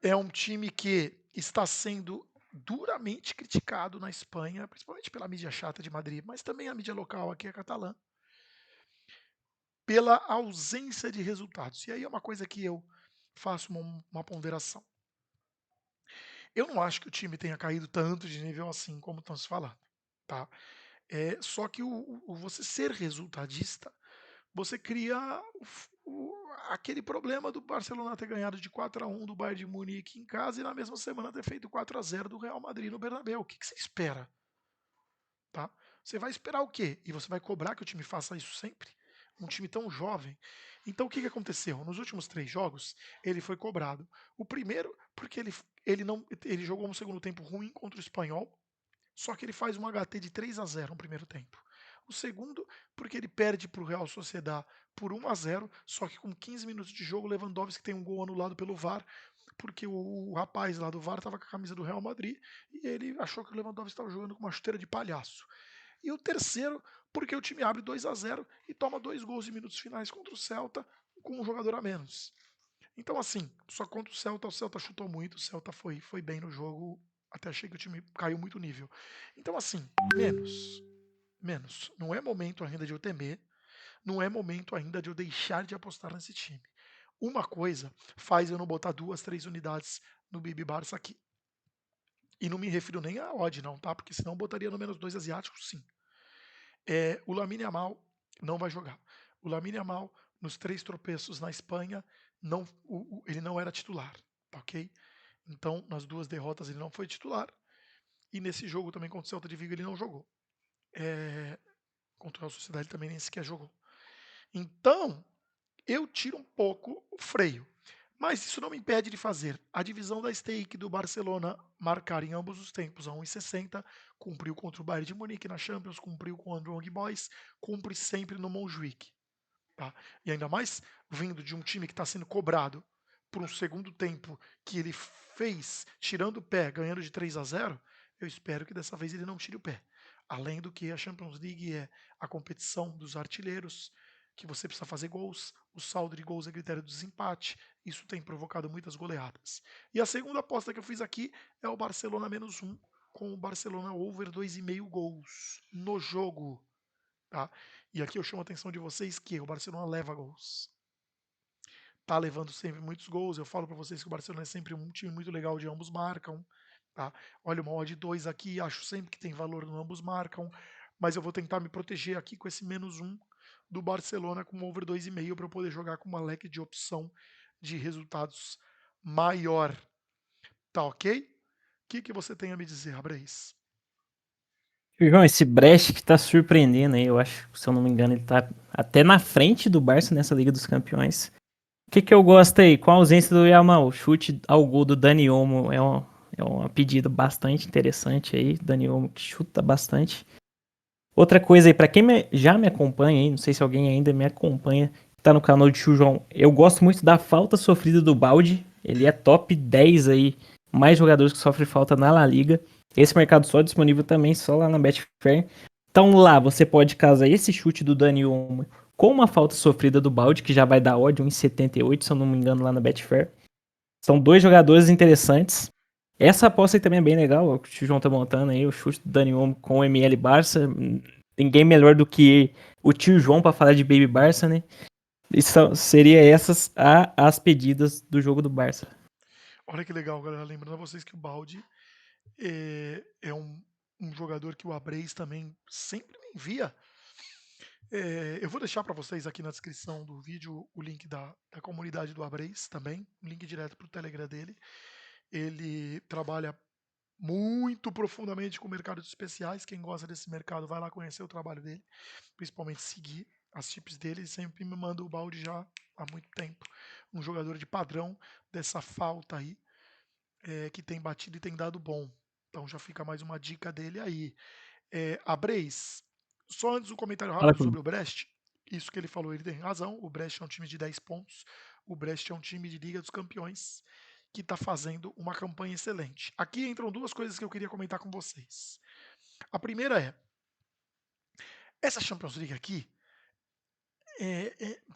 é um time que está sendo duramente criticado na Espanha, principalmente pela mídia chata de Madrid, mas também a mídia local aqui, a catalã, pela ausência de resultados. E aí é uma coisa que eu faço uma ponderação. Eu não acho que o time tenha caído tanto de nível assim como estão se falando, tá? Só que você ser resultadista, você cria aquele problema do Barcelona ter ganhado de 4-1 do Bayern de Munique em casa e na mesma semana ter feito 4-0 do Real Madrid no Bernabéu. O que você espera? Tá? Você vai esperar o quê? E você vai cobrar que o time faça isso sempre? Um time tão jovem. Então o que aconteceu? Nos últimos 3 jogos, ele foi cobrado. O primeiro, porque ele jogou um segundo tempo ruim contra o Espanhol, só que ele faz um HT de 3-0 no primeiro tempo. O segundo, porque ele perde para o Real Sociedad por 1-0, só que com 15 minutos de jogo, Lewandowski tem um gol anulado pelo VAR, porque o rapaz lá do VAR estava com a camisa do Real Madrid e ele achou que o Lewandowski estava jogando com uma chuteira de palhaço. E o terceiro, porque o time abre 2-0 e toma 2 gols em minutos finais contra o Celta com um jogador a menos. Então, assim, só contra o Celta chutou muito, o Celta foi bem no jogo, até achei que o time caiu muito nível. Então, assim, menos. Menos. Não é momento ainda de eu temer, não é momento ainda de eu deixar de apostar nesse time. Uma coisa faz eu não botar 2, 3 unidades no Bibi Barça aqui. E não me refiro nem a odd, não, tá? Porque senão eu botaria no -2 asiático, sim. O Lamine Yamal não vai jogar. O Lamine Yamal, nos 3 tropeços na Espanha, ele não era titular, tá ok? Então, nas 2 derrotas ele não foi titular. E nesse jogo também contra o Celta de Vigo ele não jogou. Contra o Real Sociedade ele também nem sequer jogou. Então, eu tiro um pouco o freio. Mas isso não me impede de fazer a divisão da stake do Barcelona marcar em ambos os tempos a 1,60, cumpriu contra o Bayern de Munique na Champions, cumpriu com o Young Boys, cumpre sempre no Montjuic. Tá? E ainda mais vindo de um time que está sendo cobrado por um segundo tempo que ele fez tirando o pé, ganhando de 3-0, eu espero que dessa vez ele não tire o pé. Além do que a Champions League é a competição dos artilheiros, que você precisa fazer gols, o saldo de gols é critério do desempate, isso tem provocado muitas goleadas. E a segunda aposta que eu fiz aqui é o Barcelona -1, com o Barcelona over 2,5 gols no jogo. tá? E aqui eu chamo a atenção de vocês que o Barcelona leva gols. Tá levando sempre muitos gols. Eu falo para vocês que o Barcelona é sempre um time muito legal de ambos marcam, tá? Olha uma odd 2 aqui, acho sempre que tem valor no ambos marcam, mas eu vou tentar me proteger aqui com esse -1 do Barcelona com over 2,5 para eu poder jogar com uma leque de opção de resultados maior, tá ok? O que você tem a me dizer, Abreis?
João, esse Brest que tá surpreendendo aí, eu acho, se eu não me engano, ele tá até na frente do Barça nessa Liga dos Campeões. O que eu gosto aí? Com a ausência do Yamal, o chute ao gol do Dani Olmo é uma pedida bastante interessante aí. Dani Olmo que chuta bastante. Outra coisa aí, pra quem já me acompanha aí, não sei se alguém ainda me acompanha, que tá no canal de Tio João, eu gosto muito da falta sofrida do Balde. Ele é top 10 aí, mais jogadores que sofrem falta na La Liga. Esse mercado só é disponível também, só lá na Betfair. Então lá você pode casar esse chute do Dani Olmo com uma falta sofrida do Balde, que já vai dar odd 1,78, se eu não me engano, lá na Betfair. São dois jogadores interessantes. Essa aposta aí também é bem legal, o que o João tá montando aí, o chute do Dani Olmo com o ML Barça. Ninguém melhor do que o tio João para falar de Baby Barça, né? Seria essas as pedidas do jogo do Barça.
Olha que legal, galera. Lembrando a vocês que o Balde é um jogador que o Abreis também sempre me envia. Eu vou deixar para vocês aqui na descrição do vídeo o link da comunidade do Abreis também, um link direto para o Telegram dele. Ele trabalha muito profundamente com o mercado de especiais. Quem gosta desse mercado vai lá conhecer o trabalho dele, principalmente seguir as tips dele. Ele sempre me manda o Balde já há muito tempo. Um jogador de padrão dessa falta aí, que tem batido e tem dado bom. Então já fica mais uma dica dele aí. Abreis, só antes um comentário
Fala
rápido
comigo.
sobre o Brest. Isso que ele falou, ele tem razão. O Brest é um time de 10 pontos. O Brest é um time de Liga dos Campeões que está fazendo uma campanha excelente. Aqui entram duas coisas que eu queria comentar com vocês. A primeira é, essa Champions League aqui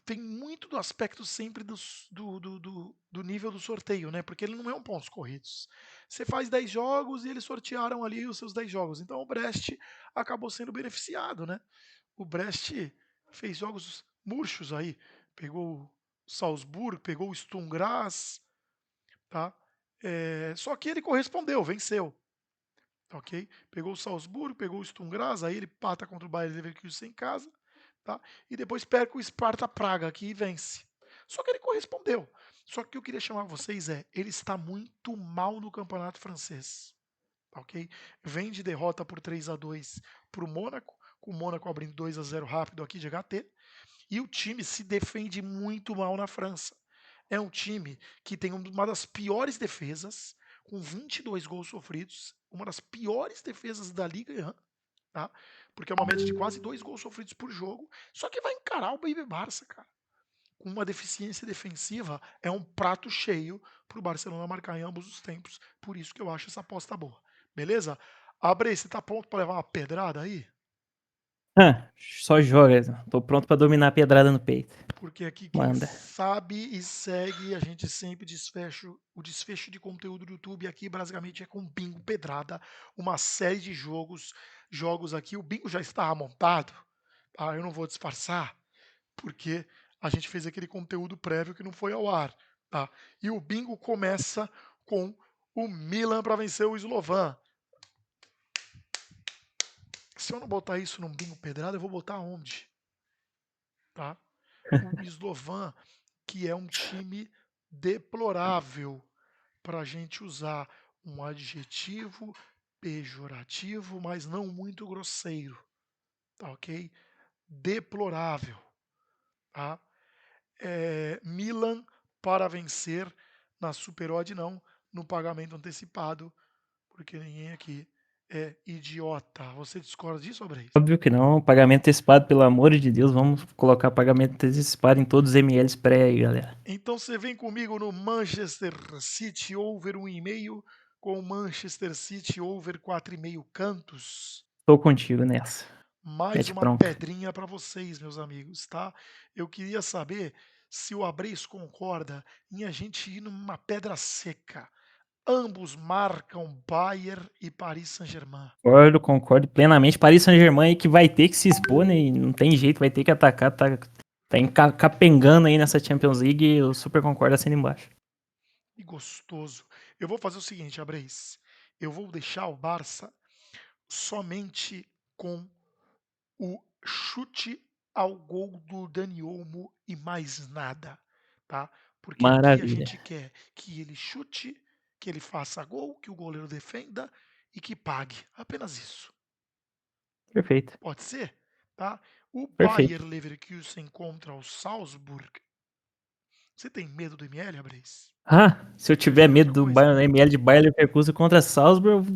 tem muito do aspecto sempre do nível do sorteio, né? Porque ele não é um pontos corridos. Você faz 10 jogos e eles sortearam ali os seus 10 jogos. Então o Brest acabou sendo beneficiado, né? O Brest fez jogos murchos aí. Pegou o Salzburg, pegou o Sturm Graz, tá? Só que ele correspondeu, venceu, ok? Pegou o Salzburg, pegou o Sturm Graz, aí ele pata contra o Bayern Leverkusen em casa, tá? E depois perde o Sparta Praga aqui e vence. Só que ele correspondeu. Só que o que eu queria chamar vocês ele está muito mal no campeonato francês, ok? Vem de derrota por 3-2 para o Mônaco, com o Mônaco abrindo 2-0 rápido aqui de HT, e o time se defende muito mal na França. É um time que tem uma das piores defesas, com 22 gols sofridos, uma das piores defesas da Liga, tá? Porque é uma média de quase 2 gols sofridos por jogo, só que vai encarar o Baby Barça, cara. Com uma deficiência defensiva, é um prato cheio para o Barcelona marcar em ambos os tempos, por isso que eu acho essa aposta boa. Beleza? Abre, você tá pronto para levar uma pedrada aí?
Só joga. Tô pronto pra dominar a pedrada no peito.
Porque aqui quem
Manda.
sabe e segue, a gente sempre desfecha o desfecho de conteúdo do YouTube aqui basicamente é com bingo pedrada, uma série de jogos aqui, o bingo já está montado, tá? Eu não vou disfarçar, porque a gente fez aquele conteúdo prévio que não foi ao ar, tá? E o bingo começa com o Milan para vencer o Slovan. Se eu não botar isso num bingo pedrada, eu vou botar onde? Tá? O Slovan, que é um time deplorável, para a gente usar um adjetivo pejorativo, mas não muito grosseiro, tá ok? Deplorável, tá? Milan para vencer na Super Odd não, no pagamento antecipado, porque ninguém aqui é idiota. Você discorda disso, Abreu?
Óbvio que não. Pagamento antecipado, pelo amor de Deus. Vamos colocar pagamento antecipado em todos os MLs pré aí, galera.
Então você vem comigo no Manchester City over 1,5 com o Manchester City over 4,5 cantos.
Tô contigo nessa.
Mais
Mete
uma
bronca.
pedrinha para vocês, meus amigos, tá? Eu queria saber se o Abreis concorda em a gente ir numa pedra seca. Ambos marcam Bayern e Paris Saint-Germain.
Concordo plenamente. Paris Saint-Germain aí que vai ter que se expor, né? E não tem jeito, vai ter que atacar. Tá capengando aí nessa Champions League. E eu super concordo assim embaixo.
E gostoso. Eu vou fazer o seguinte, Abreis. Eu vou deixar o Barça somente com o chute ao gol do Dani Olmo e mais nada, tá? Porque aqui a
Maravilha.
gente quer que ele chute, que ele faça gol, que o goleiro defenda e que pague. Apenas isso.
Perfeito.
Pode ser? Tá? O
Perfeito.
Bayer Leverkusen contra o Salzburg. Você tem medo do ML, Abreis?
Ah, se eu tiver
Qualquer
medo
outra
do
coisa?
Bayern ML de Bayer Leverkusen contra Salzburg,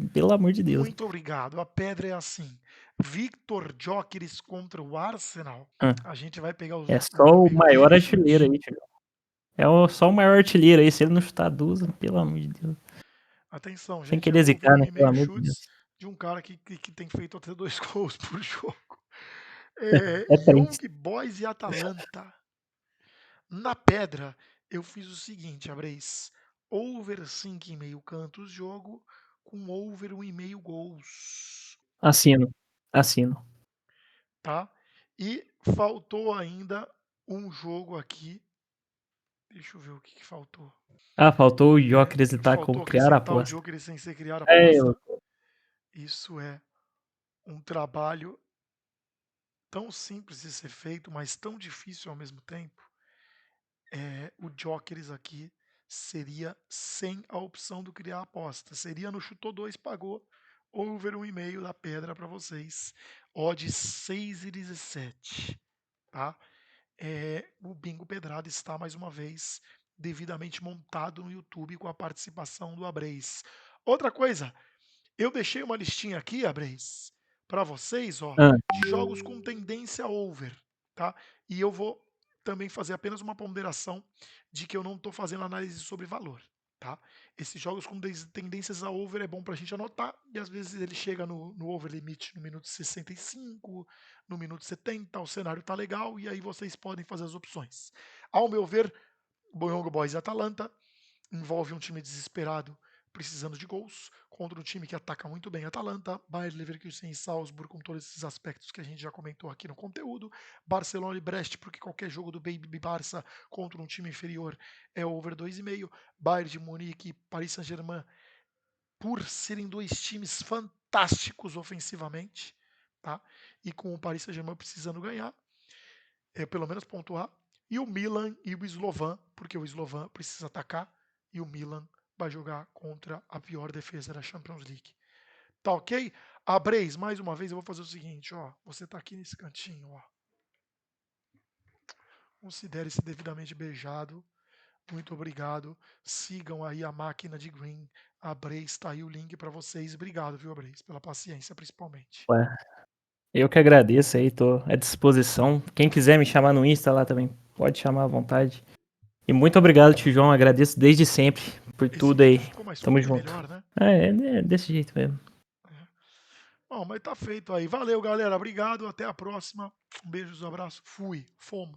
pelo amor de Deus.
Muito obrigado. A pedra é assim. Victor Gyökeres contra o Arsenal.
Ah,
A gente vai pegar
é
o
só
homem
o
meio que
maior
de
artilheiro
chute.
aí, filho. Só o maior artilheiro aí. Se ele não chutar duas, pelo amor de Deus.
Atenção,
Sem
gente, é
querer
o
zicar, né?
volume
Pelo
meio
amor de
chutes
Deus.
de um cara que tem feito até 2 gols por jogo.
É
Young
triste.
Boys e Atalanta. Na pedra, eu fiz o seguinte, Abreis. Over 5,5 cantos jogo com over 1,5 gols.
Assino. Assino.
Tá? E faltou ainda um jogo aqui. Deixa eu ver o que faltou.
Ah, faltou o Jóqueres lutar com
Faltou
criar a
acrescentar o
aposta.
Joker sem ser criar
É,
aposta. Isso é um trabalho tão simples de ser feito, mas tão difícil ao mesmo tempo. O Jokers aqui seria sem a opção do criar aposta. Seria no chutou 2, pagou, over 1,5 da pedra para vocês. Odd 6,17. Tá? O Bingo Pedrada está mais uma vez devidamente montado no YouTube com a participação do Abreis. Outra coisa, eu deixei uma listinha aqui, Abreis, para vocês, ó,
ah,
de jogos com tendência over, tá? E eu vou também fazer apenas uma ponderação de que eu não estou fazendo análise sobre valor, tá? Esses jogos com tendências a over é bom para a gente anotar e às vezes ele chega no over limite no minuto 65, no minuto 70, o cenário tá legal e aí vocês podem fazer as opções. Ao meu ver, Young Boys e Atalanta envolve um time desesperado precisando de gols contra um time que ataca muito bem, Atalanta, Bayer Leverkusen e Salzburg, com todos esses aspectos que a gente já comentou aqui no conteúdo, Barcelona e Brest, porque qualquer jogo do Baby Barça contra um time inferior é over 2,5, Bayern de Munique e Paris Saint-Germain, por serem dois times fantásticos ofensivamente, tá? E com o Paris Saint-Germain precisando ganhar, pelo menos pontuar, e o Milan e o Slovan, porque o Slovan precisa atacar e o Milan vai jogar contra a pior defesa da Champions League. Tá ok? Abreis, mais uma vez eu vou fazer o seguinte, ó. Você tá aqui nesse cantinho, ó. Considere-se devidamente beijado. Muito obrigado. Sigam aí a máquina de Green. Abreis, tá aí o link para vocês. Obrigado, viu, Abreis, pela paciência, principalmente.
ué, eu que agradeço aí, tô à disposição. Quem quiser me chamar no Insta lá também, pode chamar à vontade. E muito obrigado, tio João. Agradeço desde sempre por
Esse
tudo aí.
jeito ficou mais
Tamo
curto e
junto.
melhor, né?
É desse jeito mesmo.
Bom, mas tá feito aí. Valeu, galera. Obrigado. Até a próxima. Um beijo, um abraço. Fui. Fomos.